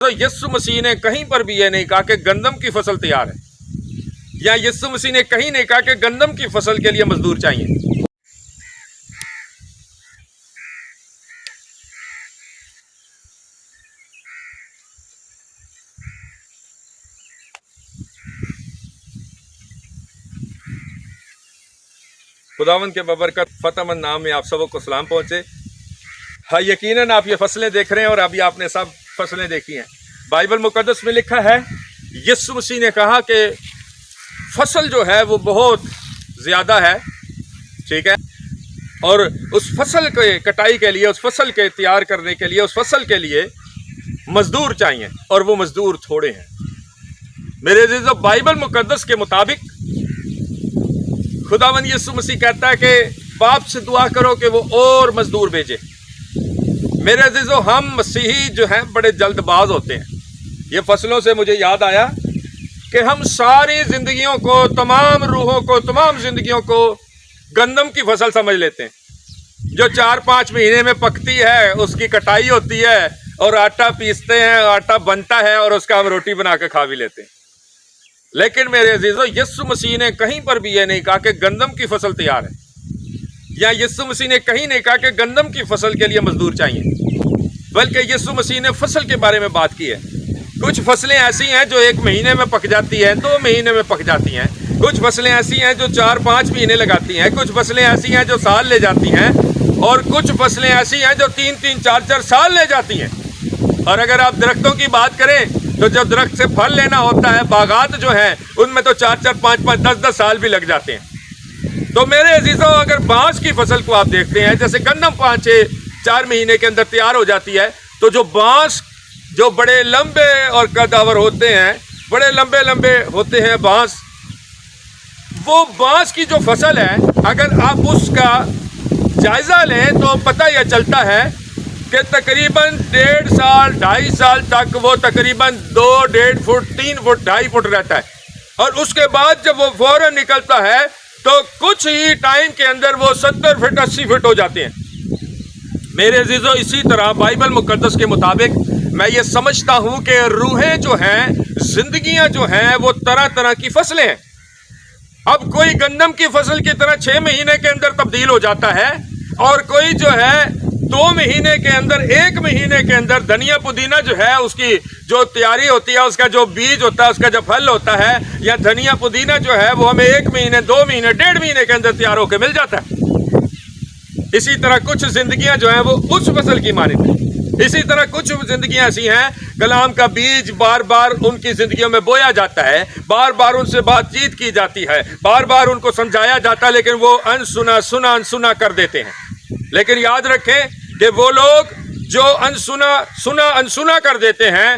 تو یسوع مسیح نے کہیں پر بھی یہ نہیں کہا کہ گندم کی فصل تیار ہے، یا یسوع مسیح نے کہیں نہیں کہا کہ گندم کی فصل کے لیے مزدور چاہیے۔ خداوند کے ببرکت فتح مند نام میں آپ سب کو سلام پہنچے۔ ہاں، یقیناً آپ یہ فصلیں دیکھ رہے ہیں اور ابھی آپ نے سب فصلیں دیکھی ہیں۔ بائبل مقدس میں لکھا ہے یسوع مسیح نے کہا کہ فصل جو ہے وہ بہت زیادہ ہے، ٹھیک ہے، اور اس فصل کے کٹائی کے لیے، اس فصل کے تیار کرنے کے لیے، اس فصل کے لیے مزدور چاہیے، اور وہ مزدور تھوڑے ہیں۔ میرے عزیزو، بائبل مقدس کے مطابق خداوند یسوع مسیح کہتا ہے کہ باپ سے دعا کرو کہ وہ اور مزدور بھیجے۔ میرے عزیزو، ہم مسیحی جو ہیں بڑے جلد باز ہوتے ہیں۔ یہ فصلوں سے مجھے یاد آیا کہ ہم ساری زندگیوں کو، تمام روحوں کو، تمام زندگیوں کو گندم کی فصل سمجھ لیتے ہیں، جو 4-5 مہینے میں پکتی ہے، اس کی کٹائی ہوتی ہے اور آٹا پیستے ہیں، آٹا بنتا ہے اور اس کا ہم روٹی بنا کے کھا بھی لیتے ہیں۔ لیکن میرے عزیزو، یسوع مسیح نے کہیں پر بھی یہ نہیں کہا کہ گندم کی فصل تیار ہے، یا یسوع مسیح نے کہیں نہیں کہا کہ گندم کی فصل کے لیے مزدور چاہیے، بلکہ یسوع مسیح نے فصل کے بارے میں بات کی ہے۔ کچھ فصلیں ایسی ہیں جو 1 مہینے میں پک جاتی ہیں، 2 مہینے میں پک جاتی ہیں۔ کچھ فصلیں ایسی ہیں جو 4-5 مہینے لگاتی ہیں۔ کچھ فصلیں ایسی ہیں جو سال لے جاتی ہیں، اور کچھ فصلیں ایسی ہیں جو 3-3 4-4 سال لے جاتی ہیں۔ اور اگر آپ درختوں کی بات کریں تو جب درخت سے پھل لینا ہوتا ہے، باغات جو ہیں ان میں تو 4-4 5-5 10-10 سال بھی لگ جاتے ہیں۔ تو میرے عزیزو، اگر بانس کی فصل کو آپ دیکھتے ہیں، جیسے گندم 5-4 مہینے کے اندر تیار ہو جاتی ہے، تو جو بانس جو بڑے لمبے اور قداور ہوتے ہیں، بڑے لمبے لمبے ہوتے ہیں بانس، وہ بانس کی جو فصل ہے، اگر آپ اس کا جائزہ لیں تو پتہ یہ چلتا ہے کہ تقریباً 1.5 سال 2.5 سال تک وہ تقریباً 2-1.5 فٹ 3 فٹ 2.5 فٹ رہتا ہے، اور اس کے بعد جب وہ فوراً نکلتا ہے تو کچھ ہی ٹائم کے اندر وہ 70 فٹ 80 فٹ ہو جاتے ہیں۔ میرے عزیزو، اسی طرح بائبل مقدس کے مطابق میں یہ سمجھتا ہوں کہ روحیں جو ہیں، زندگیاں جو ہیں، وہ طرح طرح کی فصلیں ہیں۔ اب کوئی گندم کی فصل کی طرح 6 مہینے کے اندر تبدیل ہو جاتا ہے، اور کوئی جو ہے 2 مہینے کے اندر، 1 مہینے کے اندر دھنیا پودینہ جو ہے، اس کی جو تیاری ہوتی ہے، اس کا جو بیج ہوتا ہے، اس کا جو پھل ہوتا ہے، یا دھنیا پودینہ جو ہے، وہ ہمیں 1 مہینے 2 مہینے 1.5 مہینے کے اندر تیار ہو کے مل جاتا ہے۔ اسی طرح کچھ زندگیاں جو ہیں وہ اس فصل کی مانند ہیں۔ اسی طرح کچھ زندگیاں ایسی ہیں، کلام کا بیج بار بار ان کی زندگیوں میں بویا جاتا ہے، بار بار ان سے بات چیت کی جاتی ہے، بار بار ان کو سمجھایا جاتا ہے، لیکن وہ انسنا کر دیتے ہیں۔ لیکن یاد رکھیں کہ وہ لوگ جو انسنا کر دیتے ہیں،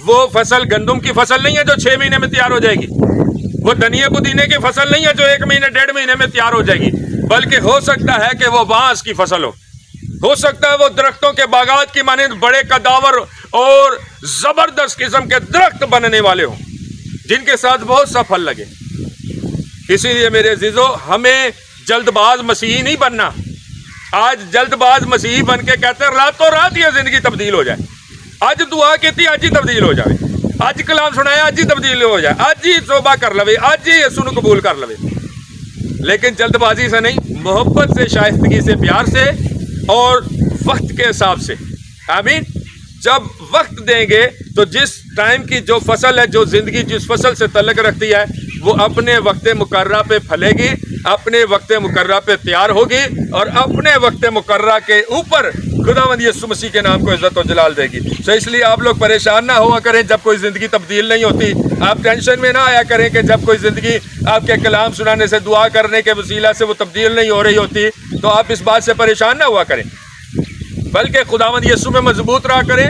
وہ فصل گندم کی فصل نہیں ہے جو 6 مہینے میں تیار ہو جائے گی، وہ دھنیا پودینے کی فصل نہیں ہے جو 1 مہینے 1.5 مہینے میں تیار ہو جائے گی، بلکہ ہو سکتا ہے کہ وہ بانس کی فصل ہو سکتا ہے وہ درختوں کے باغات کی مانند بڑے قداور اور زبردست قسم کے درخت بننے والے ہوں، جن کے ساتھ بہت سا پھل لگے۔ اسی لیے میرے عزیزو، ہمیں جلد باز مسیحی نہیں بننا۔ آج جلد باز مسیحی بن کے کہتے ہیں راتوں رات یہ زندگی تبدیل ہو جائے، آج دعا کی تھی آج ہی تبدیل ہو جائے، آج کلام سنایا آج ہی تبدیل ہو جائے، آج ہی توبہ کر لوے، آج ہی یسوع کو قبول کر لوے۔ لیکن جلد بازی سے نہیں، محبت سے، شائستگی سے، پیار سے، اور وقت کے حساب سے۔ آمین۔ جب وقت دیں گے تو جس ٹائم کی جو فصل ہے، جو زندگی جس فصل سے تعلق رکھتی ہے، وہ اپنے وقت مقررہ پہ پھلے گی، اپنے وقت مقررہ پہ تیار ہوگی، اور اپنے وقت مقررہ کے اوپر خداوند یسوع مسیح کے نام کو عزت و جلال دے گی۔ تو اس لیے آپ لوگ پریشان نہ ہوا کریں جب کوئی زندگی تبدیل نہیں ہوتی، آپ ٹینشن میں نہ آیا کریں کہ جب کوئی زندگی آپ کے کلام سنانے سے، دعا کرنے کے وسیلہ سے وہ تبدیل نہیں ہو رہی ہوتی، تو آپ اس بات سے پریشان نہ ہوا کریں، بلکہ خداوند یسوع میں مضبوط رہا کریں،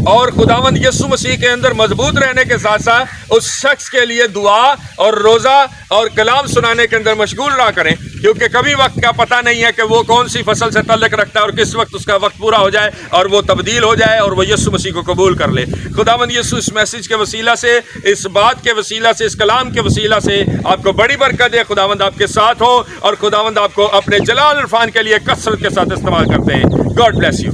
اور خداوند یسوع مسیح کے اندر مضبوط رہنے کے ساتھ ساتھ اس شخص کے لیے دعا اور روزہ اور کلام سنانے کے اندر مشغول رہا کریں، کیونکہ کبھی وقت کا پتہ نہیں ہے کہ وہ کون سی فصل سے تعلق رکھتا ہے، اور کس وقت اس کا وقت پورا ہو جائے اور وہ تبدیل ہو جائے اور وہ یسوع مسیح کو قبول کر لے۔ خداوند یسوع اس میسیج کے وسیلہ سے، اس بات کے وسیلہ سے، اس کلام کے وسیلہ سے آپ کو بڑی برکت دے۔ خداوند آپ کے ساتھ ہو، اور خداوند آپ کو اپنے جلال عرفان کے لیے کثرت کے ساتھ استعمال کرتے ہیں۔ God bless you.